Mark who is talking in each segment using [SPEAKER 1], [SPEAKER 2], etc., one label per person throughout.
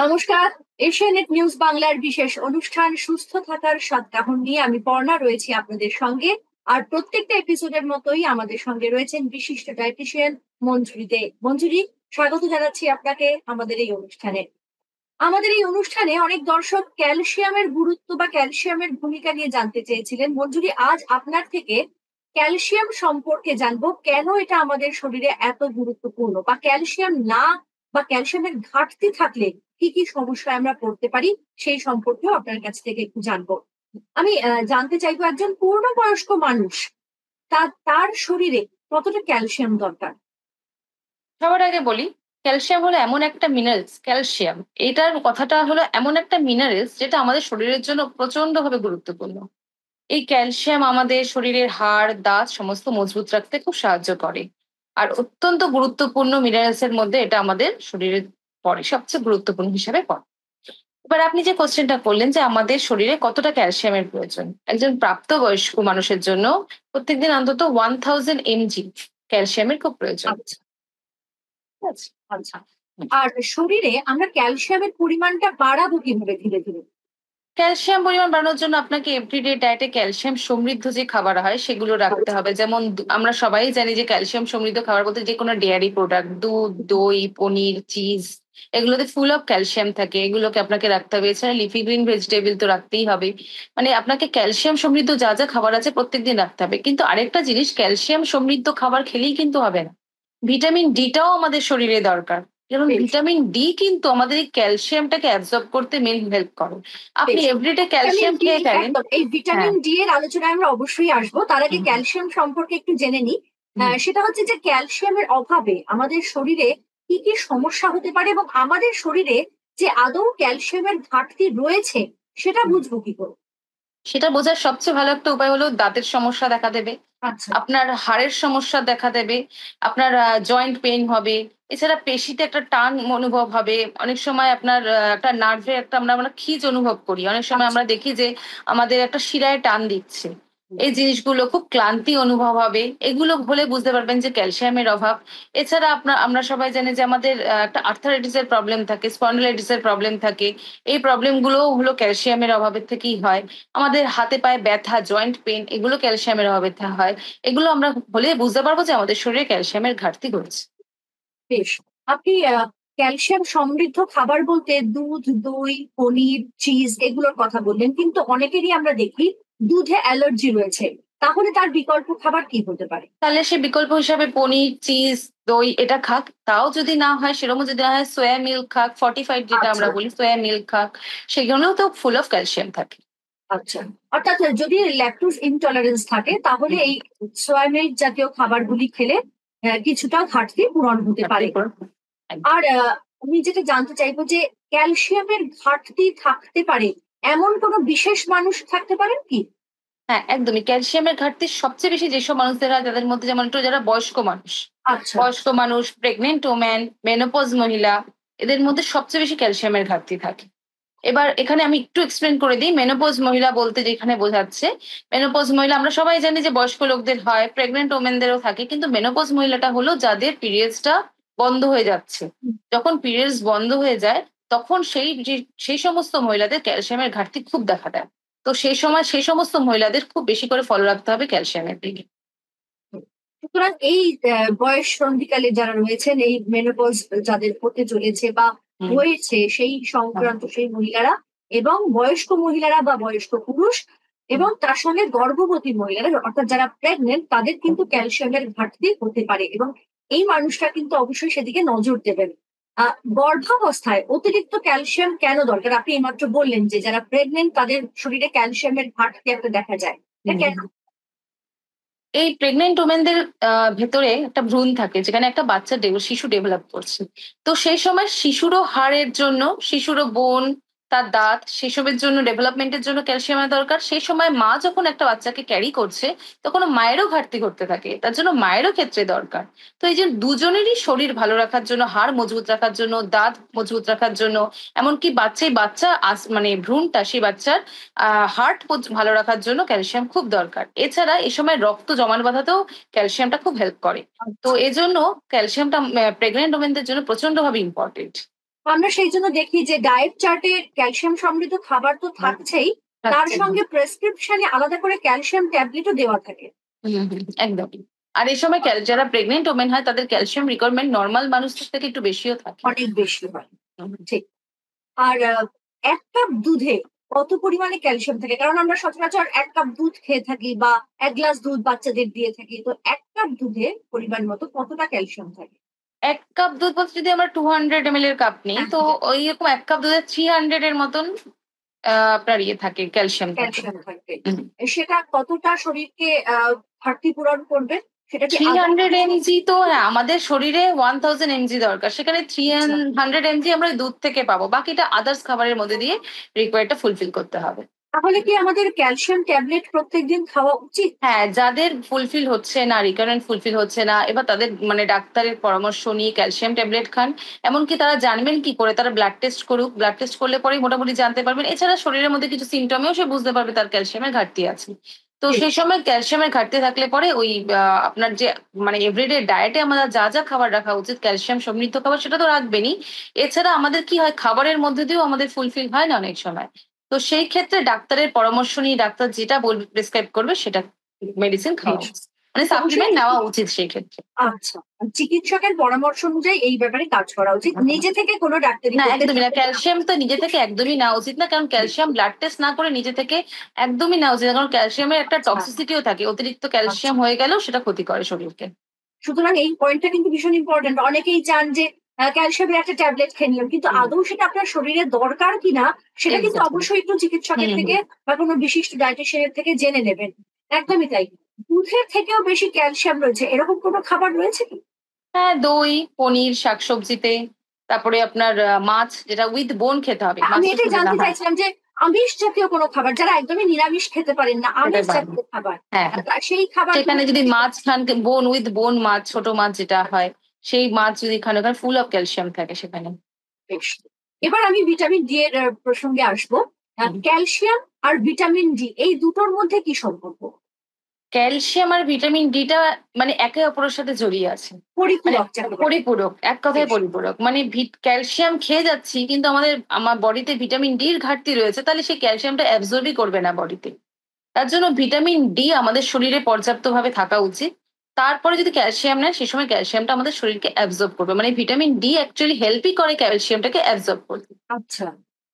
[SPEAKER 1] নমস্কার। এশিয়ানেট নিউজ বাংলার বিশেষ অনুষ্ঠান সুস্থ থাকার সপ্তাহ নিয়ে আমি পর্ণা রয়েছি আপনাদের সঙ্গে। আর প্রত্যেকটা এপিসোডের মতোই আমাদের সঙ্গে রয়েছেন বিশিষ্ট ডায়েটিশিয়ান মঞ্জুরি দে। মঞ্জুরি, স্বাগত জানাচ্ছি আপনাকে আমাদের এই অনুষ্ঠানে অনেক দর্শক ক্যালসিয়ামের গুরুত্ব বা ক্যালসিয়ামের ভূমিকা নিয়ে জানতে চেয়েছিলেন। মঞ্জুরি, আজ আপনার থেকে ক্যালসিয়াম সম্পর্কে জানবো, কেন এটা আমাদের শরীরে এত গুরুত্বপূর্ণ, বা ক্যালসিয়াম না বা ক্যালসিয়ামের ঘাটতি থাকলে কি কি সমস্যায় আমরা পড়তে পারি, সেই সম্পর্কেও আপনার কাছ থেকে একটু জানবো। আমি জানতে চাইবো, একজন পূর্ণবয়স্ক মানুষ তার শরীরে কতটা ক্যালসিয়াম দরকার?
[SPEAKER 2] সবার আগে বলি, ক্যালসিয়াম হলো এমন একটা মিনারেলস। ক্যালসিয়াম এটার কথাটা হলো এমন একটা মিনারেলস যেটা আমাদের শরীরের জন্য প্রচন্ড ভাবে গুরুত্বপূর্ণ। এই ক্যালসিয়াম আমাদের শরীরের হাড় দাঁত সমস্ত মজবুত রাখতে খুব সাহায্য করে। আর অত্যন্ত গুরুত্বপূর্ণ মিনারেলস এর মধ্যে এটা আমাদের শরীরের পড়ে, সবচেয়ে গুরুত্বপূর্ণ হিসাবে পড়ে। এবার আপনি যে কোশ্চেনটা করলেন যে আমাদের শরীরে কতটা ক্যালসিয়ামের প্রয়োজন, একজন প্রাপ্তবয়স্ক মানুষের জন্য প্রত্যেকদিন অন্তত 1000 mg ক্যালসিয়ামের খুব প্রয়োজন।
[SPEAKER 1] আচ্ছা।
[SPEAKER 2] ঠিক আছে।
[SPEAKER 1] আচ্ছা। আর শরীরে আমরা ক্যালসিয়ামের পরিমাণটা বাড়াবো কিভাবে ধীরে ধীরে?
[SPEAKER 2] ক্যালসিয়াম পরিমাণ বাড়ানোর জন্য আপনাকে এভরিডে ডায়েটে ক্যালসিয়াম সমৃদ্ধ যে খাবার হয় সেগুলো রাখতে হবে। যেমন আমরা সবাই জানি যে ক্যালসিয়াম সমৃদ্ধ খাবার বলতে যে কোনো ডেয়ারি প্রোডাক্ট, দুধ, দই, পনির, চিজ, এগুলোতে ফুল অফ ক্যালসিয়াম থাকে, এগুলোকে আপনাকে রাখতে হবে। এছাড়া লিফি গ্রিন ভেজিটেবল তো রাখতেই হবে। মানে আপনাকে ক্যালসিয়াম সমৃদ্ধ যা যা খাবার আছে প্রত্যেকদিন রাখতে হবে। কিন্তু আরেকটা জিনিস, ক্যালসিয়াম সমৃদ্ধ খাবার খেলেই কিন্তু হবে না, ভিটামিন ডিটাও আমাদের শরীরে দরকার। যেমন
[SPEAKER 1] বেশ।
[SPEAKER 2] ভিটামিন ডি কিন্তু আমাদের এই ক্যালসিয়ামটাকে অ্যাবজর্ব করতে মেন হেল্প করে। আপনি
[SPEAKER 1] বেশ।
[SPEAKER 2] এভরিডে
[SPEAKER 1] ভিটামিন
[SPEAKER 2] ক্যালসিয়াম
[SPEAKER 1] ডি,
[SPEAKER 2] খেয়ে গেলেন।
[SPEAKER 1] একদম এই
[SPEAKER 2] হ্যাঁ।
[SPEAKER 1] ভিটামিন ডি এর আলোচনায় আমরা অবশ্যই আসবো। তার আগে
[SPEAKER 2] হুম,
[SPEAKER 1] ক্যালসিয়াম সম্পর্কে একটু জেনে নিই।
[SPEAKER 2] হুম।
[SPEAKER 1] সেটা হচ্ছে যে ক্যালসিয়ামের অভাবে আমাদের শরীরে কি কি সমস্যা হতে পারে, এবং আমাদের শরীরে যে আদৌ ক্যালসিয়ামের ঘাটতি রয়েছে সেটা
[SPEAKER 2] হুম।
[SPEAKER 1] বুঝবো কি করে?
[SPEAKER 2] সেটা বোঝার সবচেয়ে ভালো একটা উপায় হলো দাঁতের সমস্যা দেখা দেবে,
[SPEAKER 1] আচ্ছা।
[SPEAKER 2] আপনার হাড়ের সমস্যা দেখা দেবে, আপনার জয়েন্ট পেইন হবে। এছাড়া পেশিতে একটা টান অনুভব হবে। অনেক সময় আপনার একটা নার্ভে একটা আমরা আমরা খিঁচ অনুভব করি। অনেক সময়
[SPEAKER 1] আচ্ছা।
[SPEAKER 2] আমরা দেখি যে আমাদের একটা শিরায় টান দিচ্ছে। এই জিনিসগুলো খুব ক্লান্তি অনুভব হবে। এগুলো হলে বুঝতে পারবেন যে ক্যালসিয়ামের অভাব। এছাড়া আমরা সবাই জানি যে আমাদের একটা আর্থারাইটিস এর প্রবলেম থাকে, স্পন্ডিলাইটিস এর প্রবলেম থাকে। এই প্রবলেমগুলো হলো ক্যালসিয়ামের অভাবের থেকেই হয়। আমাদের হাতে পায়ে ব্যথা, জয়েন্ট পেন, এগুলো ক্যালসিয়ামের অভাবে হয়। এগুলো আমরা হলে বুঝতে পারবো যে আমাদের শরীরে ক্যালসিয়ামের ঘাটতি ঘটছে।
[SPEAKER 1] বেশ। আপনি ক্যালসিয়াম সমৃদ্ধ খাবার বলতে দুধ, দই, পনির, চিজ এগুলোর কথা বললেন, কিন্তু অনেকেরই আমরা দেখি দুধে অ্যালার্জি রয়েছে। তাহলে তার বিকল্প খাবার কি হতে পারে?
[SPEAKER 2] তাহলে সে বিকল্প হিসাবে পনির, চিজ, দই এটা খাক। তাও যদি না হয়, সেরকম যদি না হয়, সোয়া মিল্ক খাক, ফর্টিফাইড যেটা
[SPEAKER 1] আচ্ছা।
[SPEAKER 2] আমরা বলি, সোয়া মিল্ক খাক। সেগুলোও তো ফুল অফ ক্যালসিয়াম থাকে।
[SPEAKER 1] আচ্ছা। অর্থাৎ যদি ল্যাকটোজ ইনটলারেন্স থাকে তাহলে
[SPEAKER 2] হুম।
[SPEAKER 1] এই সোয়া মিল্ক জাতীয় খাবারগুলি খেলে কিছুটা ঘাটতি পূরণ হতে
[SPEAKER 2] ঘাটতি
[SPEAKER 1] পারে।
[SPEAKER 2] পূরণ। একদম।
[SPEAKER 1] আর আমি যেটা জানতে চাইবো যে ক্যালসিয়ামের ঘাটতি থাকতে পারে এমন কোনো বিশেষ মানুষ থাকতে পারেন কি?
[SPEAKER 2] হ্যাঁ, একদমই। ক্যালসিয়ামের ঘাটতি সবচেয়ে বেশি যেসব মানুষদের হয় তাদের মধ্যে যেমন একটু যারা বয়স্ক মানুষ,
[SPEAKER 1] আচ্ছা।
[SPEAKER 2] বয়স্ক মানুষ, প্রেগনেন্ট ওম্যান, মেনোপজ মহিলা, এদের মধ্যে সবচেয়ে বেশি ক্যালসিয়ামের ঘাটতি থাকে। এবার এখানে আমি একটু এক্সপ্লেন করে দিই। মেনোপজ মহিলা বলতে যেখানে বোঝাচ্ছে, মেনোপজ মহিলা আমরা সবাই জানি যে বয়স্ক লোকদের হয়, প্রেগনেন্ট ওমেনদেরও থাকে। কিন্তু মেনোপজ মহিলাটা হলো যাদের পিরিয়ডসটা বন্ধ হয়ে যাচ্ছে। যখন পিরিয়ডস বন্ধ হয়ে যায় তখন সেই সমস্ত মহিলাদের ক্যালসিয়ামের ঘাটতি খুব দেখা দেয়। তো সেই সময় সেই সমস্ত মহিলাদের খুব বেশি করে ফলো রাখতে হবে ক্যালসিয়ামের দিকে।
[SPEAKER 1] সুতরাং এই বয়স সন্ধিকালে যারা রয়েছেন, এই মেনোপজ যাদের হতে চলেছে বা
[SPEAKER 2] হুম।
[SPEAKER 1] হয়েছে, সেই
[SPEAKER 2] হুম।
[SPEAKER 1] সংক্রান্ত সেই মহিলারা এবং বয়স্ক মহিলারা বা বয়স্ক পুরুষ
[SPEAKER 2] হুম।
[SPEAKER 1] এবং তার সঙ্গে গর্ভবতী মহিলারা, অর্থাৎ যারা প্রেগনেন্ট, তাদের কিন্তু ক্যালসিয়ামের ঘাটতি হতে পারে, এবং এই মানুষটা কিন্তু অবশ্যই সেদিকে নজর দেবেন। গর্ভাবস্থায় অতিরিক্ত ক্যালসিয়াম কেন দরকার? আপনি এইমাত্র বললেন যে যারা প্রেগনেন্ট তাদের শরীরে ক্যালসিয়ামের ঘাটতি একটা দেখা যায়। এটা
[SPEAKER 2] হুম।
[SPEAKER 1] কেন?
[SPEAKER 2] এই প্রেগনেন্ট ওমেনদের ভেতরে একটা ভ্রূণ থাকে যেখানে একটা শিশু ডেভেলপ করছে। তো সেই সময় শিশুরও হাড়ের জন্য, শিশুরও বোন, তার দাঁত, সেসবের জন্য ডেভেলপমেন্টের জন্য ক্যালসিয়ামের দরকার। সেই সময় মা যখন একটা বাচ্চাকে ক্যারি করছে তখন মায়েরও ঘাটতি ঘটতে থাকে, তার জন্য মায়েরও ক্ষেত্রে দরকার। তো এই যে দুজনেরই শরীর ভালো রাখার জন্য, হাড় মজবুত রাখার জন্য, দাঁত মজবুত রাখার জন্য, এমনকি বাচ্চা মানে ভ্রূণটা সেই বাচ্চার হার্ট ভালো রাখার জন্য ক্যালসিয়াম খুব দরকার। এছাড়া এই সময় রক্ত জমাট বাঁধাতেও ক্যালসিয়ামটা খুব হেল্প করে। তো
[SPEAKER 1] আচ্ছা।
[SPEAKER 2] এজন্য ক্যালসিয়ামটা প্রেগনেন্ট ওমেনদের জন্য প্রচন্ড ভাবে ইম্পর্টেন্ট।
[SPEAKER 1] আমরা সেই জন্য দেখি যে ডায়েট চার্টে ক্যালসিয়াম সমৃদ্ধ খাবার তো থাকছেই, তার
[SPEAKER 2] থাকছে।
[SPEAKER 1] সঙ্গে প্রেসক্রিপশনে আলাদা করে ক্যালসিয়াম ট্যাবলেটও দেওয়া থাকে।
[SPEAKER 2] একদমই। আর এই সময় যারা প্রেগনেন্ট ওমেন হয় তাদের ক্যালসিয়াম রিকোয়ারমেন্ট নর্মাল মানুষদের থেকে একটু বেশিও থাকে।
[SPEAKER 1] অনেক বেশি হয়।
[SPEAKER 2] হুম।
[SPEAKER 1] ঠিক। আর ১ কাপ দুধে কত পরিমাণে ক্যালসিয়াম থাকে? কারণ আমরা সচরাচর ১ কাপ দুধ খেয়ে থাকি বা ১ গ্লাস দুধ বাচ্চাদের দিয়ে থাকি। তো ১ কাপ দুধে পরিমাণ মতো কতটা ক্যালসিয়াম থাকে?
[SPEAKER 2] ১ কাপ দুধ বলতে যদি আমরা 200 ml এর কাপ নিই,
[SPEAKER 1] হ্যাঁ,
[SPEAKER 2] তো
[SPEAKER 1] হ্যাঁ,
[SPEAKER 2] ওই রকম ১ কাপ দুধে 300 এর মতন আপনার থাকে, ক্যালসিয়াম থাকে।
[SPEAKER 1] ক্যালসিয়াম থাকবে।
[SPEAKER 2] হুম।
[SPEAKER 1] সেটা কতটা শরীরকে ঘাটতি পূরণ করবে? সেটা কি আদৌ
[SPEAKER 2] 300
[SPEAKER 1] কিছু?
[SPEAKER 2] mg তো হ্যাঁ, আমাদের শরীরে 1000 mg দরকার। সেখানে
[SPEAKER 1] আচ্ছা।
[SPEAKER 2] 300 mg আমরা দুধ থেকে পাবো। বাকিটা আদার্স খাবারের মধ্যে দিয়ে রিকোয়ারটা ফুলফিল করতে হবে।
[SPEAKER 1] তাহলে কি আমাদের ক্যালসিয়াম ট্যাবলেট প্রত্যেকদিন খাওয়া উচিত?
[SPEAKER 2] হ্যাঁ, যাদের ফুলফিল হচ্ছে না, রিকারেন্ট ফুলফিল হচ্ছে না, এবার তাদের মানে ডাক্তারের পরামর্শ নিয়ে ক্যালসিয়াম ট্যাবলেট খান। এমনকি তারা জানবেন কি করে? তারা ব্লাড টেস্ট করুক। ব্লাড টেস্ট করলে পরেই মোটামুটি জানতে পারবেন। এছাড়া শরীরের মধ্যে কিছু সিম্পটমেও সে বুঝতে পারবে তার ক্যালসিয়ামের ঘাটতি আছে। তো
[SPEAKER 1] ঠিক।
[SPEAKER 2] সেই সময় ক্যালসিয়ামের ঘাটতি থাকলে পরে ওই আপনার যে মানে এভরিডে ডায়েটে আমাদের যা, যা খাবার রাখা উচিত ক্যালসিয়াম সমৃদ্ধ খাবার সেটা তো রাখবেনই। এছাড়া আমাদের কি হয় খাবারের মধ্যে দিয়েও আমাদের ফুলফিল হয় না অনেক সময়। তো সেই ক্ষেত্রে ডাক্তারের পরামর্শ নিয়ে ডাক্তার যেটা বলবে প্রেসক্রাইব করবে সেটা মেডিসিন খাওয়া
[SPEAKER 1] বেশ।
[SPEAKER 2] উচিত। মানে
[SPEAKER 1] অবশ্যই।
[SPEAKER 2] সাপ্লিমেন্ট নেওয়া উচিত সেই ক্ষেত্রে।
[SPEAKER 1] আচ্ছা। চিকিৎসকের পরামর্শ অনুযায়ী এই ব্যাপারে কাজ করা উচিত। নিজে থেকে কোনো ডাক্তারি
[SPEAKER 2] না,
[SPEAKER 1] করতে
[SPEAKER 2] একদমই না।
[SPEAKER 1] যাবেন না।
[SPEAKER 2] ক্যালসিয়াম তো নিজে থেকে একদমই নেওয়া উচিত না। কারণ ক্যালসিয়াম ব্লাড টেস্ট না করে নিজে থেকে একদমই নেওয়া উচিত না। কারণ ক্যালসিয়ামের একটা
[SPEAKER 1] আচ্ছা,
[SPEAKER 2] টক্সিসিটিও থাকে। অতিরিক্ত
[SPEAKER 1] আচ্ছা।
[SPEAKER 2] ক্যালসিয়াম হয়ে গেলেও সেটা ক্ষতি করে শরীরকে।
[SPEAKER 1] সুতরাং এই পয়েন্টটা কিন্তু ভীষণ ইম্পোর্টেন্ট। অনেকেই চান যে ক্যালসিয়ামের একটা ট্যাবলেট খেয়ে নিলাম। কিন্তু
[SPEAKER 2] হুম,
[SPEAKER 1] আদৌ সেটা আপনার শরীরে দরকার কিনা সেটা কিন্তু
[SPEAKER 2] এক্সাক্টলি।
[SPEAKER 1] অবশ্যই একটু চিকিৎসকের
[SPEAKER 2] হুম,
[SPEAKER 1] থেকে
[SPEAKER 2] হুম।
[SPEAKER 1] বা কোনো বিশিষ্ট ডায়েটিশিয়ানের থেকে জেনে নেবেন। একদমই তাই। দুধের থেকেও বেশি ক্যালসিয়াম রয়েছে এরকম কোনো খাবার রয়েছে কি?
[SPEAKER 2] হ্যাঁ, দই, পনির, শাকসবজিতে, তারপরে আপনার মাছ যেটা উইথ বোন খেতে হবে।
[SPEAKER 1] আমি
[SPEAKER 2] মাছটা
[SPEAKER 1] এটাই
[SPEAKER 2] শুধু না,
[SPEAKER 1] জানতে
[SPEAKER 2] হ্যাঁ,
[SPEAKER 1] চাইছিলাম যে আমিষ জাতীয় কোনো খাবার যারা একদমই নিরামিষ খেতে পারেন না,
[SPEAKER 2] খেতে
[SPEAKER 1] আমিষ
[SPEAKER 2] পারবে।
[SPEAKER 1] জাতীয় খাবার
[SPEAKER 2] হ্যাঁ, হ্যাঁ।
[SPEAKER 1] সেই খাবারগুলো
[SPEAKER 2] সেখানে যদি মাছ খান, বোন উইথ বোন মাছ, ছোট মাছ যেটা হয়, সেই মাছ যদি খান ওখানে ফুল অফ ক্যালসিয়াম থাকে সেখানে।
[SPEAKER 1] বেশ। এবার আমি ভিটামিন ডি এর প্রসঙ্গে আসবো।
[SPEAKER 2] হুম।
[SPEAKER 1] ক্যালসিয়াম আর ভিটামিন ডি এই দুটোর মধ্যে কি সম্পর্ক?
[SPEAKER 2] ক্যালসিয়াম আর ভিটামিন ডি টা মানে একে অপরের সাথে জড়িয়ে আছে। মানে
[SPEAKER 1] পরিপূরক যাকে বলে।
[SPEAKER 2] পরিপূরক। এক কথায়
[SPEAKER 1] বেশ।
[SPEAKER 2] পরিপূরক। মানে ক্যালসিয়াম খেয়ে যাচ্ছি কিন্তু আমার বডিতে ভিটামিন ডি এর ঘাটতি রয়েছে তাহলে সেই ক্যালসিয়ামটা অ্যাবসর্বই করবে না বডিতে। তার জন্য ভিটামিন ডি আমাদের শরীরে পর্যাপ্তভাবে থাকা উচিত। তারপরে যদি ক্যালসিয়াম নেয় সে সময় ক্যালসিয়ামটা আমাদের শরীরকে অ্যাবসর্ব করবে। মানে ভিটামিন ডি অ্যাকচুয়ালি হেল্পই করে ক্যালসিয়ামটাকে অ্যাবসর্ব করতে।
[SPEAKER 1] আচ্ছা।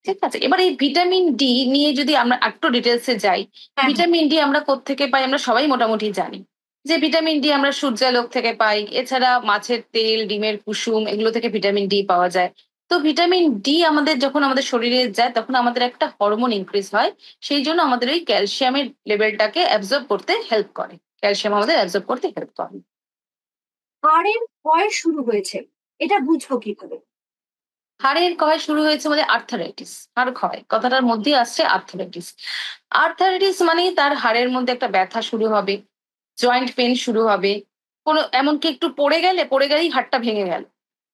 [SPEAKER 2] ঠিক আছে? এবার এই ভিটামিন ডি নিয়ে যদি আমরা একটু ডিটেইলস এ যাই,
[SPEAKER 1] হ্যাঁ, হ্যাঁ।
[SPEAKER 2] ভিটামিন ডি আমরা কোত্থেকে পাই আমরা সবাই মোটামুটি জানি। যে ভিটামিন ডি আমরা সূর্যালোক থেকে পাই। এছাড়া মাছের তেল, ডিমের কুসুম এগুলো থেকে ভিটামিন ডি পাওয়া যায়। তো ভিটামিন ডি আমাদের যখন আমাদের শরীরে যায় তখন আমাদের একটা হরমোন ইনক্রিজ হয়। সেইজন্য আমাদের ওই ক্যালসিয়ামের লেভেলটাকে অ্যাবসর্ব করতে হেল্প করে। ক্যালসিয়াম আমাদের অ্যাবসর্ব করতে হেল্প করে।
[SPEAKER 1] হাড়ের ক্ষয় শুরু হয়েছে। এটা বুঝবো কিভাবে?
[SPEAKER 2] হাড়ের ক্ষয় শুরু হয়েছে মানে আর্থারাইটিস। হাড় ক্ষয় কথাটার মধ্যেই আসছে আর্থারাইটিস। আর্থারাইটিস মানেই তার হাড়ের মধ্যে একটা ব্যথা শুরু হবে, জয়েন্ট পেইন শুরু হবে। কোনো এমনকি একটু পড়ে গেলেই হাড়টা ভেঙে গেল।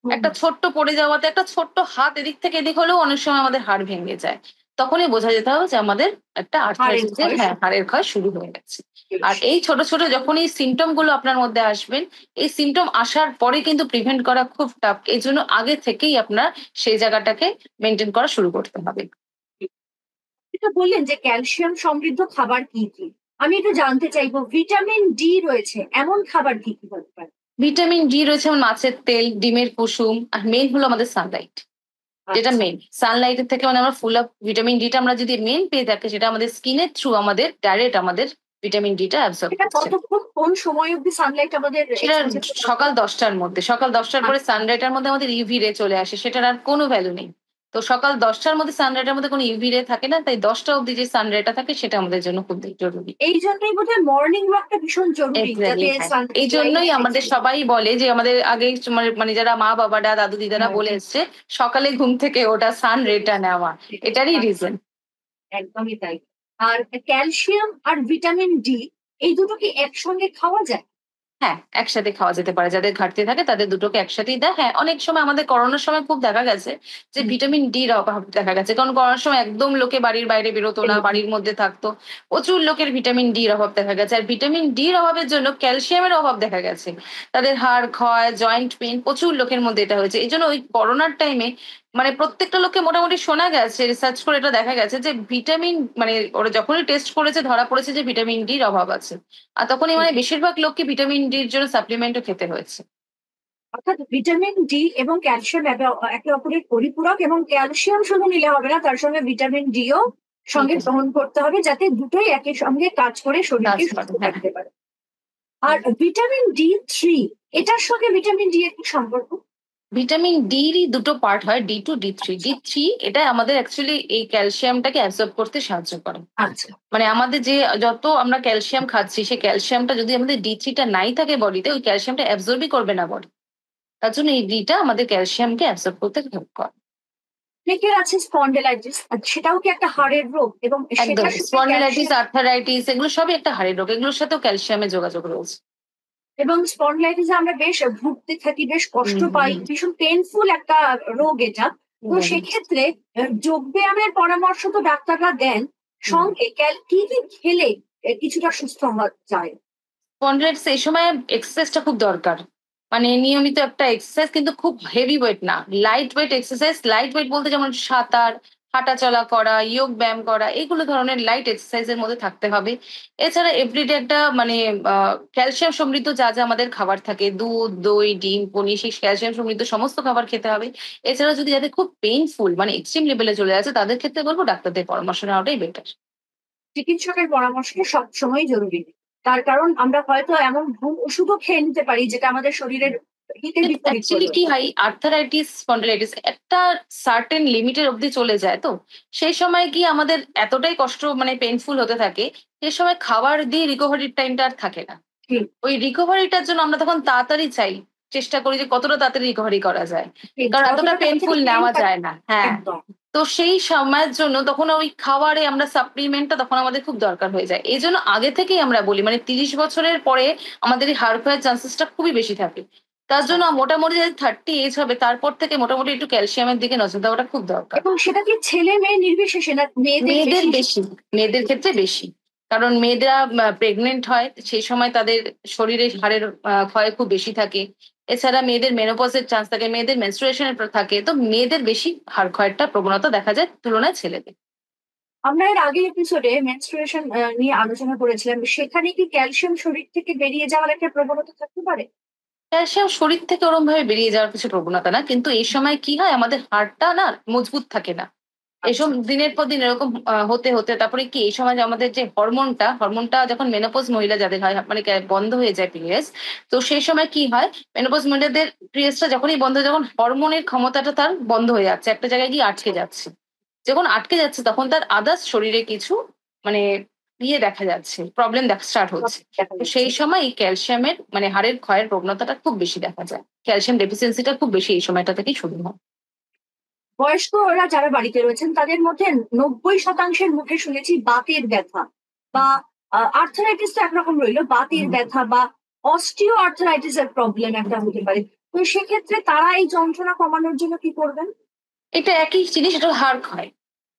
[SPEAKER 1] হুম।
[SPEAKER 2] একটা ছোট্ট পড়ে যাওয়াতে একটা ছোট্ট হাত এদিক থেকে এদিক হলেও অনেক সময় আমাদের হাড় ভেঙে যায়। তখনই বোঝা যেতে হবে যে আমাদের একটা
[SPEAKER 1] হাড়ের
[SPEAKER 2] আর্থ্রাইটিস এর
[SPEAKER 1] ক্ষয়
[SPEAKER 2] হ্যাঁ,
[SPEAKER 1] শুরু
[SPEAKER 2] হাড়ের ক্ষয় শুরু হয়ে গেছে। আর
[SPEAKER 1] হয়েছে।
[SPEAKER 2] এই ছোট, ছোট যখন এই সিম্পটম গুলো আপনার মধ্যে আসবেন, এই সিম্পটম আসার পরে কিন্তু প্রিভেন্ট করা খুব টাফ। এজন্য আগে থেকেই আপনার সেই জায়গাটাকে মেইনটেইন করা শুরু করতে হবে।
[SPEAKER 1] এটা বললেন যে ক্যালসিয়াম সমৃদ্ধ খাবার কি, কি? আমি একটু জানতে চাইবো ভিটামিন ডি রয়েছে এমন খাবার কি, কি হতে পারে?
[SPEAKER 2] ভিটামিন ডি রয়েছে যেমন মাছের তেল, ডিমের কুসুম আর মেইন হলো আমাদের সানলাইট। যেটা
[SPEAKER 1] আচ্ছা।
[SPEAKER 2] মেইন। সানলাইটের থেকে মানে আমরা ফুল অফ ভিটামিন ডি টা আমরা যদি মেইন পেয়ে থাকি সেটা আমাদের স্কিনের থ্রু আমাদের ডাইরেক্ট আমাদের ভিটামিন ডি টা অ্যাবসর্ব
[SPEAKER 1] এটা
[SPEAKER 2] করছে।
[SPEAKER 1] কতক্ষণ কোন সময় অব্দি সানলাইট আমাদের
[SPEAKER 2] সেটা
[SPEAKER 1] এক্সপোজার টা
[SPEAKER 2] সকাল
[SPEAKER 1] দরকার?
[SPEAKER 2] ১০ টার মধ্যে। সকাল ১০ টার পরে
[SPEAKER 1] আচ্ছা।
[SPEAKER 2] সানলাইট এর মধ্যে আমাদের ইউভি রে চলে আসে। সেটার আর কোনো ভ্যালু নেই। তো সকাল ১০ টার মধ্যে সানলাইট এর মধ্যে কোনো ইউভি রে থাকে না। তাই ১০ টা অব্দি যে সানলাইট টা থাকে সেটা আমাদের জন্য খুব জরুরি।
[SPEAKER 1] এই জন্যই বোধহয় মর্নিং ওয়াকটা ভীষণ জরুরি যাতে
[SPEAKER 2] এক্সাক্টলি হ্যাঁ।
[SPEAKER 1] সানলাইট
[SPEAKER 2] এইজন্যই আমাদের সবাই বলে যে আমাদের আগে মানে মানে যারা মা-বাবারা, দাদু-দিদারা
[SPEAKER 1] হ্যাঁ,
[SPEAKER 2] বলে এসছে সকালে ঘুম থেকে ওঠা সান রে টা নেওয়া। এটারই
[SPEAKER 1] আচ্ছা,
[SPEAKER 2] রিজন।
[SPEAKER 1] একদমই তাই। আর ক্যালসিয়াম আর ভিটামিন ডি এই দুটো কি একসঙ্গে খাওয়া যায়?
[SPEAKER 2] হ্যাঁ, একসাথে খাওয়া যেতে পারে। যাদের ঘাটতি থাকে তাদের দুটোকে একসাথেই দেয়। হ্যাঁ, অনেক সময় আমাদের করোনার সময় খুব দেখা গেছে যে
[SPEAKER 1] হুম।
[SPEAKER 2] ভিটামিন ডি র অভাব দেখা গেছে। কারণ করোনার সময় একদম লোকে বাড়ির বাইরে বেরোতো না, বাড়ির মধ্যে থাকতো। প্রচুর লোকের ভিটামিন ডি র অভাব দেখা গেছে। আর ভিটামিন ডি র অভাবের জন্য ক্যালসিয়ামের অভাব দেখা গেছে। তাদের হাড় ক্ষয়, জয়েন্ট পেইন প্রচুর লোকের মধ্যে এটা হয়েছে। এজন্য ওই করোনার টাইমে মানে প্রত্যেকটা লোককে মোটামুটি শোনা গেছে, রিসার্চ করে এটা দেখা গেছে যে ভিটামিন মানে ওরা যখনই টেস্ট করেছে ধরা পড়েছে যে ভিটামিন ডির অভাব আছে, আর তখনই মানে বেশিরভাগ লোককে ভিটামিন ডির জন্য সাপ্লিমেন্টও খেতে হয়েছে।
[SPEAKER 1] অর্থাৎ ভিটামিন ডি এবং ক্যালসিয়াম একে অপরের পরিপূরক, এবং ক্যালসিয়াম শুধু নিলে হবে না, তার সঙ্গে ভিটামিন ডিও সঙ্গে
[SPEAKER 2] ঠিক আছে,
[SPEAKER 1] গ্রহণ করতে হবে, যাতে দুটোই একই সঙ্গে কাজ করে শরীরকে
[SPEAKER 2] কাজ
[SPEAKER 1] সুস্থ
[SPEAKER 2] করে, হ্যাঁ।
[SPEAKER 1] রাখতে পারে। আর ভিটামিন D3, এটার সঙ্গে ভিটামিন ডি এর কি সম্পর্ক?
[SPEAKER 2] ভিটামিন ডিরই দুটো পার্ট হয়, D2 D3। D3 এটা আমাদের অ্যাকচুয়ালি এই ক্যালসিয়ামটাকে অ্যাবজর্ব করতে সাহায্য করে।
[SPEAKER 1] আচ্ছা।
[SPEAKER 2] মানে আমাদের যে যত আমরা ক্যালসিয়াম খাচ্ছি সেই ক্যালসিয়ামটা যদি আমাদের D3টা নাই থাকে বডিতে, ওই ক্যালসিয়ামটা অ্যাবজর্বই করবে না বডি। তার জন্য এই ডিটা আমাদের ক্যালসিয়ামকে অ্যাবজর্ব করতে হেল্প করে।
[SPEAKER 1] অনেকের আছে স্পন্ডিলাইটিস, সেটাও কি একটা হাড়ের রোগ, এবং
[SPEAKER 2] একদম,
[SPEAKER 1] সেটার সঙ্গে
[SPEAKER 2] স্পন্ডিলাইটিস,
[SPEAKER 1] ক্যালসিয়াম,
[SPEAKER 2] আর্থারাইটিস এগুলো সবই একটা হাড়ের রোগ, এগুলোর সাথেও ক্যালসিয়ামের যোগাযোগ রয়েছে।
[SPEAKER 1] এবং স্পন্ডিলাইটিসে আমরা বেশ ভুগতে থাকি, বেশ কষ্ট
[SPEAKER 2] হুম
[SPEAKER 1] পাই,
[SPEAKER 2] হুম
[SPEAKER 1] ভীষণ পেইনফুল একটা রোগ এটা। তো
[SPEAKER 2] হুম
[SPEAKER 1] সেক্ষেত্রে যোগব্যায়ামের পরামর্শ তো ডাক্তাররা দেন,
[SPEAKER 2] হুম।
[SPEAKER 1] সঙ্গে কি কি খেলে কিছুটা সুস্থ হওয়া যায়?
[SPEAKER 2] স্পন্ডিলাইটিস এই সময় এক্সারসাইজটা খুব দরকার। মানে নিয়মিত একটা এক্সারসাইজ, কিন্তু খুব হেভি ওয়েট না, light weight exercise. Light weight বলতে যেমন সাঁতার, হাঁটাচলা করা, যোগ ব্যায়াম করা, এগুলো ধরনের লাইট এক্সারসাইজের মধ্যে থাকতে হবে। এছাড়া এভরিডে একটা মানে ক্যালসিয়াম সমৃদ্ধ যা যা আমাদের খাবার থাকে, দুধ, দই, ডিম, পনির, সেই ক্যালসিয়াম সমৃদ্ধ সমস্ত খাবার খেতে হবে। এছাড়া যদি যাদের খুব পেইনফুল মানে এক্সট্রিম লেভেলে চলে যাচ্ছে, তাদের ক্ষেত্রে বলবো ডাক্তারদের পরামর্শ নেওয়াটাই বেটার।
[SPEAKER 1] চিকিৎসকের পরামর্শটা সবসময় জরুরি, তার কারণ আমরা হয়তো এমন ওষুধও খেয়ে নিতে পারি যেটা আমাদের শরীরের হিতে
[SPEAKER 2] কিন্তু
[SPEAKER 1] বিপরীত
[SPEAKER 2] অ্যাকচুয়ালি
[SPEAKER 1] করবে।
[SPEAKER 2] কি হয়, আর্থারাইটিস, স্পন্ডিলাইটিস একটা সার্টেন লিমিটের অব্দি চলে যায়। তো সেই সময় কি আমাদের এতটাই কষ্ট মানে পেইনফুল হতে থাকে, সে সময় খাবার দিয়ে রিকভারির টাইমটা আর থাকে না।
[SPEAKER 1] ঠিক
[SPEAKER 2] ওই রিকভারিটার জন্য আমরা তখন তাড়াতাড়ি চাই, চেষ্টা করি যে কতটা তাড়াতাড়ি রিকভারি করা যায়,
[SPEAKER 1] ঠিক,
[SPEAKER 2] কারণ এতটা
[SPEAKER 1] যতটা তাড়াতাড়ি
[SPEAKER 2] পেইনফুল
[SPEAKER 1] পেন
[SPEAKER 2] নেওয়া
[SPEAKER 1] কাটে।
[SPEAKER 2] যায় না। হ্যাঁ,
[SPEAKER 1] একদম।
[SPEAKER 2] তো সেই সময়ের জন্য তখন ওই খাবারে আমরা সাপ্লিমেন্টটা তখন আমাদের খুব দরকার হয়ে যায়। এই জন্য আগে থেকেই আমরা বলি মানে 30 বছরের পরে আমাদের এই হাড় ক্ষয়ের চান্সেসটা খুবই বেশি থাকে। তার
[SPEAKER 1] আচ্ছা।
[SPEAKER 2] জন্য মোটামুটি যদি 30 এজ হবে তারপর থেকে মোটামুটি একটু ক্যালসিয়ামের দিকে নজর দেওয়াটা খুব দরকার।
[SPEAKER 1] এবং সেটা কি ছেলে মেয়ে নির্বিশেষে, না মেয়েদের
[SPEAKER 2] মেয়েদের
[SPEAKER 1] বেশি?
[SPEAKER 2] বেশি, মেয়েদের ক্ষেত্রে বেশি। কারণ মেয়েরা প্রেগনেন্ট হয়, সেই সময় তাদের শরীরে হাড়ের ক্ষয় খুব বেশি থাকে। এছাড়া মেয়েদের মেনোপজের চান্স থাকে, মেয়েদের মেনস্ট্রুয়েশনের থাকে, তো মেয়েদের বেশি হাড় ক্ষয়েরটা প্রবণতা দেখা যায় তুলনায় ছেলেদের।
[SPEAKER 1] আমরা এর আগের এপিসোডে মেনস্ট্রুয়েশন নিয়ে আলোচনা করেছিলাম, সেখানে কি ক্যালসিয়াম শরীর থেকে বেরিয়ে যাওয়ার একটা প্রবণতা থাকতে পারে?
[SPEAKER 2] ক্যালসিয়াম শরীর থেকে ওরম ভাবে বেরিয়ে যাওয়ার কিছু প্রবণতা না, কিন্তু এই সময় কি হয় আমাদের হাড়টা না মজবুত থাকে না। এসব
[SPEAKER 1] আচ্ছা।
[SPEAKER 2] দিনের পর দিন এরকম হতে হতে তারপরে কি এই সময় যে আমাদের যে হরমোনটা যখন মেনোপজ মহিলা যাদের হয় মানে বন্ধ হয়ে যায় পিরিয়ডস, তো সেই সময় কি হয়, মেনোপজ মহিলাদের পিরিয়ডসটা যখনই বন্ধ হয়, যখন হরমোনের ক্ষমতাটা তার বন্ধ হয়ে যাচ্ছে, একটা জায়গায় গিয়ে আটকে যাচ্ছে। যখন আটকে যাচ্ছে তখন তার আদার্স শরীরে কিছু মানে দেখা যাচ্ছে, প্রবলেম দেখা স্টার্ট হচ্ছে।
[SPEAKER 1] দেখা
[SPEAKER 2] তো
[SPEAKER 1] যাচ্ছে।
[SPEAKER 2] সেই সময় এই ক্যালসিয়ামের মানে হাড়ের ক্ষয়ের প্রবণতাটা খুব বেশি দেখা যায়, ক্যালসিয়াম ডেফিসিয়েন্সিটা খুব বেশি এই সময়টা থেকেই শুরু হয়।
[SPEAKER 1] বয়স্করা যারা বাড়িতে রয়েছেন তাদের মধ্যে 90% মুখে শুনেছি বাতের ব্যথা, বা আর্থারাইটিস তো একরকম রইলো, বাতের
[SPEAKER 2] হুম।
[SPEAKER 1] ব্যথা বা অস্টিও আর্থারাইটিস এর প্রবলেম একটা হতে পারে। তো সেক্ষেত্রে তারা এই যন্ত্রণা কমানোর জন্য কি করবেন?
[SPEAKER 2] এটা একই জিনিস, এটা হাড় ক্ষয়।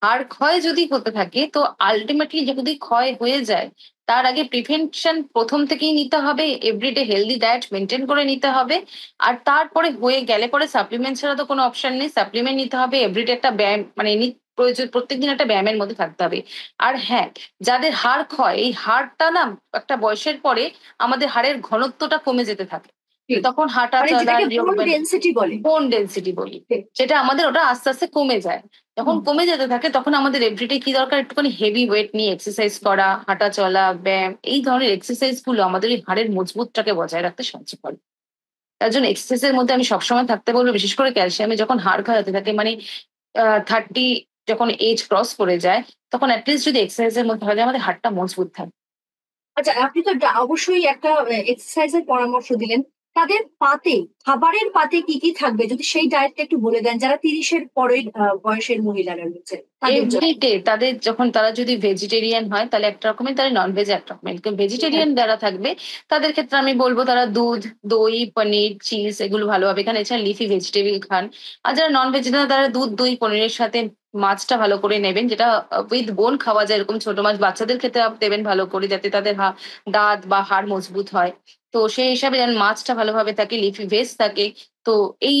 [SPEAKER 2] হাড় ক্ষয় যদি হতে থাকে তো আলটিমেটলি যদি ক্ষয় হয়ে যায়, তার আগে প্রিভেনশন প্রথম থেকেই নিতে হবে, এভরিডে হেলদি ডায়েট মেনটেন করে নিতে হবে। আর তারপরে হয়ে গেলে পরে সাপ্লিমেন্ট ছাড়া তো কোনো অপশন নেই, সাপ্লিমেন্ট নিতে হবে। এভরিডে একটা ব্যায়াম মানে প্রয়োজন, প্রত্যেকদিন একটা ব্যায়ামের মধ্যে থাকতে হবে। আর হ্যাঁ, যাদের হাড় ক্ষয়, এই হাড়টা না একটা বয়সের পরে আমাদের হাড়ের ঘনত্বটা কমে যেতে থাকে। তো
[SPEAKER 1] ঠিক।
[SPEAKER 2] তখন হাঁটা
[SPEAKER 1] মানে
[SPEAKER 2] চলা,
[SPEAKER 1] যেটাকে বোন ডেন্সিটি বলে।
[SPEAKER 2] বোন ডেন্সিটি বলি,
[SPEAKER 1] ঠিক।
[SPEAKER 2] সেটা আমাদের ওটা আস্তে আস্তে কমে যায়। যখন
[SPEAKER 1] হুম।
[SPEAKER 2] কমে যেতে থাকে তখন আমাদের এভরিডে কি দরকার, একটুখানি হেভি ওয়েট নিয়ে এক্সারসাইজ করা, হাঁটা চলা, ব্যায়াম, এই ধরনের এক্সারসাইজ গুলো আমাদের এই হাড়ের মজবুতটাকে বজায় রাখতে সাহায্য করে। তার জন্য এক্সারসাইজের মধ্যে আমি সবসময় থাকতে বলবো, বিশেষ করে ক্যালসিয়ামে যখন হাড় ক্ষয় হতে থাকে মানে 30 যখন এজ ক্রস করে যায়, তখন অ্যাটলিস্ট যদি এক্সারসাইজের মধ্যে হয় যে আমাদের হাড়টা মজবুত থাকে।
[SPEAKER 1] আচ্ছা, আপনি তো অবশ্যই একটা এক্সারসাইজের পরামর্শ দিলেন। তাদের পাতে, খাবারের পাতে কি কি থাকবে যদি সেই ডায়েটটা একটু বলে দেন, যারা 30-এর পরের বয়সের মহিলারা রয়েছে তাদের জন্য?
[SPEAKER 2] এভরিডে তাদের যখন তারা যদি ভেজিটেরিয়ান হয় তাহলে একটা রকমের, তারা নন ভেজ এক রকমের, ভেজিটেরিয়ান যারা থাকবে তাদের ক্ষেত্রে আমি বলবো তারা দুধ, দই, পনির, চিজ এগুলো ভালোভাবে খান, এছাড়া লিফি ভেজিটেবল খান। আর যারা নন ভেজিটেরিয়ান তারা দুধ, দই, পনিরের সাথে মাছটা ভালো করে নেবেন, যেটা উইথ বোন খাওয়া যায়, এরকম ছোট মাছ বাচ্চাদের ক্ষেত্রে দেবেন ভালো করে, যাতে তাদের দাঁত বা হাড় মজবুত হয়। তো সেই হিসাবে যেন মাছটা ভালোভাবে থাকে, লিফি ভেজ থাকে। তো এই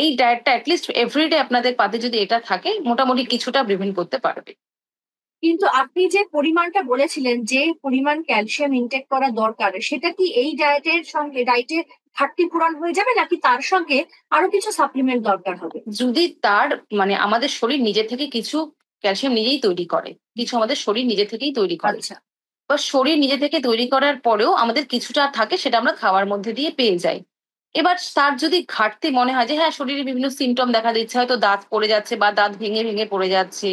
[SPEAKER 2] এই ডায়েটটা অ্যাটলিস্ট এভরিডে আপনাদের পাতে যদি এটা থাকে, মোটামুটি কিছুটা প্রিভেন্ট করতে পারবে।
[SPEAKER 1] কিন্তু আপনি যে পরিমাণটা বলেছিলেন, যে পরিমাণ ক্যালসিয়াম ইনটেক করা দরকার, সেটা কি এই ডায়েটের সঙ্গে ডায়েটে ঘাটতি পূরণ হয়ে যাবে, নাকি তার সঙ্গে আরো কিছু সাপ্লিমেন্ট দরকার হবে?
[SPEAKER 2] যদি তার মানে আমাদের শরীর নিজে থেকে কিছু ক্যালসিয়াম নিজেই তৈরি করে, কিছু আমাদের শরীর নিজে থেকেই তৈরি করে,
[SPEAKER 1] আচ্ছা,
[SPEAKER 2] বা শরীর নিজে থেকে তৈরি করার পরেও আমাদের কিছুটা থাকে, সেটা আমরা খাওয়ার মধ্যে দিয়ে পেয়ে যাই। এবার তার যদি ঘাটতি মনে হয় যে হ্যাঁ শরীরে বিভিন্ন সিমটম দেখা দিচ্ছে, হয়তো দাঁত পড়ে যাচ্ছে বা দাঁত ভেঙে ভেঙে পড়ে যাচ্ছে,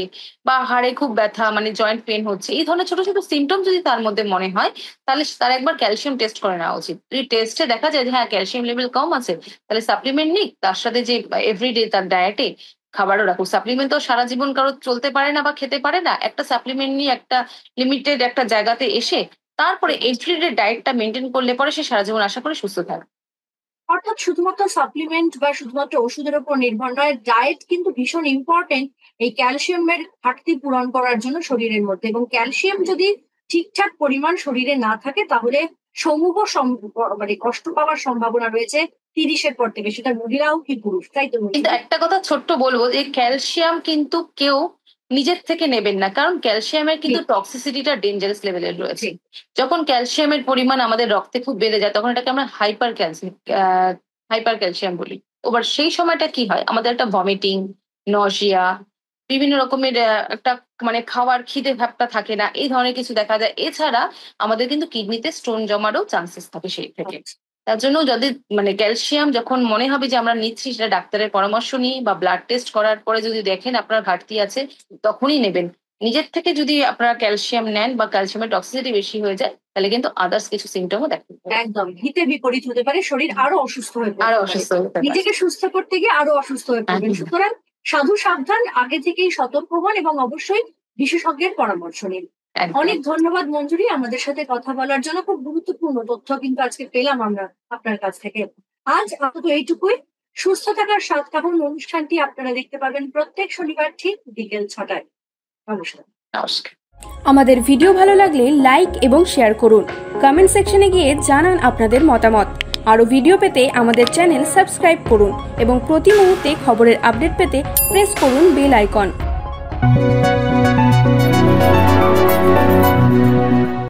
[SPEAKER 2] বা হাড়ে খুব ব্যথা মানে জয়েন্ট পেন হচ্ছে, এই ধরনের ছোট ছোট সিমটম যদি তার মধ্যে মনে হয়, তাহলে তার একবার ক্যালসিয়াম টেস্ট করে নেওয়া উচিত। যদি টেস্টে দেখা যায় যে হ্যাঁ ক্যালসিয়াম লেভেল কম আছে, তাহলে সাপ্লিমেন্ট নিক, তার সাথে যে এভরিডে তার ডায়েটে খাবারও রাখুক। সাপ্লিমেন্ট তো সারা জীবন কারো চলতে পারে না বা খেতে পারে না, একটা সাপ্লিমেন্ট নিয়ে একটা লিমিটেড একটা জায়গাতে এসে তারপরে এভরিডে ডায়েটটা মেনটেন করলে পরে সে সারা জীবন আশা করে সুস্থ থাকবে।
[SPEAKER 1] অর্থাৎ শুধুমাত্র সাপ্লিমেন্ট বা শুধুমাত্র ওষুধের উপর নির্ভর নয়, ডায়েট কিন্তু ভীষণ ইম্পর্টেন্ট এই ক্যালসিয়ামের ঘাটতি পূরণ করার জন্য শরীরের মধ্যে। এবং ক্যালসিয়াম যদি ঠিকঠাক পরিমাণ শরীরে না থাকে, তাহলে সমূহ মানে কষ্ট পাওয়ার সম্ভাবনা রয়েছে 30-এর পর থেকে, সেটা মহিলাও কি পুরুষ, তাই তো?
[SPEAKER 2] কিন্তু একটা কথা ছোট্ট বলবো, যে ক্যালসিয়াম কিন্তু কেউ নিজের থেকে নেবেন না, কারণ ক্যালসিয়ামের কিন্তু টক্সিসিটিটা ডেঞ্জারাস লেভেলের রয়েছে। যখন ক্যালসিয়ামের পরিমাণ আমাদের রক্তে খুব বেড়ে যায়, তখন এটাকে আমরা হাইপার ক্যালসিয়াম বলি। এবার সেই সময়টা কি হয়, আমাদের একটা ভমিটিং, নজিয়া, বিভিন্ন রকমের একটা মানে খাওয়ার খিদে ভাবটা থাকে না, এই ধরনের কিছু দেখা যায়। এছাড়া আমাদের কিন্তু কিডনিতে স্টোন জমারও চান্সেস থাকে সেই থেকে। তার জন্য যদি মানে ক্যালসিয়াম যখন মনে হবে যে আমরা নিচ্ছি, সেটা ডাক্তারের পরামর্শ নিয়ে বা ব্লাড টেস্ট করার পরে যদি দেখেন আপনার ঘাটতি আছে, তখনই নেবেন। নিজের থেকে যদি আপনারা ক্যালসিয়াম নেন বা ক্যালসিয়ামের টক্সিসিটি বেশি হয়ে যায়, তাহলে কিন্তু আদার্স কিছু সিমটমও দেখা দেবে।
[SPEAKER 1] একদম হিতে বিপরীত হতে পারে, শরীর আরো অসুস্থ হয়ে পড়তে
[SPEAKER 2] আরো
[SPEAKER 1] পারে,
[SPEAKER 2] অসুস্থ হতে পারে।
[SPEAKER 1] নিজেকে সুস্থ করতে গিয়ে আরো অসুস্থ হয়ে পড়বেন।
[SPEAKER 2] একদম।
[SPEAKER 1] সুতরাং সাধু সাবধান, আগে থেকেই সতর্ক হন এবং অবশ্যই বিশেষজ্ঞের পরামর্শ নিন।
[SPEAKER 2] একদম।
[SPEAKER 1] অনেক ধন্যবাদ মঞ্জুরি, আমাদের সাথে কথা বলার জন্য। খুব গুরুত্বপূর্ণ তথ্য কিন্তু আজকে পেলাম আমরা আপনার কাছ থেকে। আজ আপাতত এইটুকুই। সুস্থ থাকার স্বাদ কাপড় অনুষ্ঠানটি আপনারা দেখতে পাবেন প্রত্যেক শনিবার ঠিক বিকেল 6টায়। নমস্কার।
[SPEAKER 2] নমস্কার।
[SPEAKER 3] আমাদের ভিডিও ভালো লাগলে লাইক এবং শেয়ার করুন। কমেন্ট সেকশনে গিয়ে জানান আপনাদের মতামত। আরও ভিডিও পেতে আমাদের চ্যানেল সাবস্ক্রাইব করুন এবং প্রতি মুহূর্তে খবরের আপডেট পেতে প্রেস করুন বেল আইকন।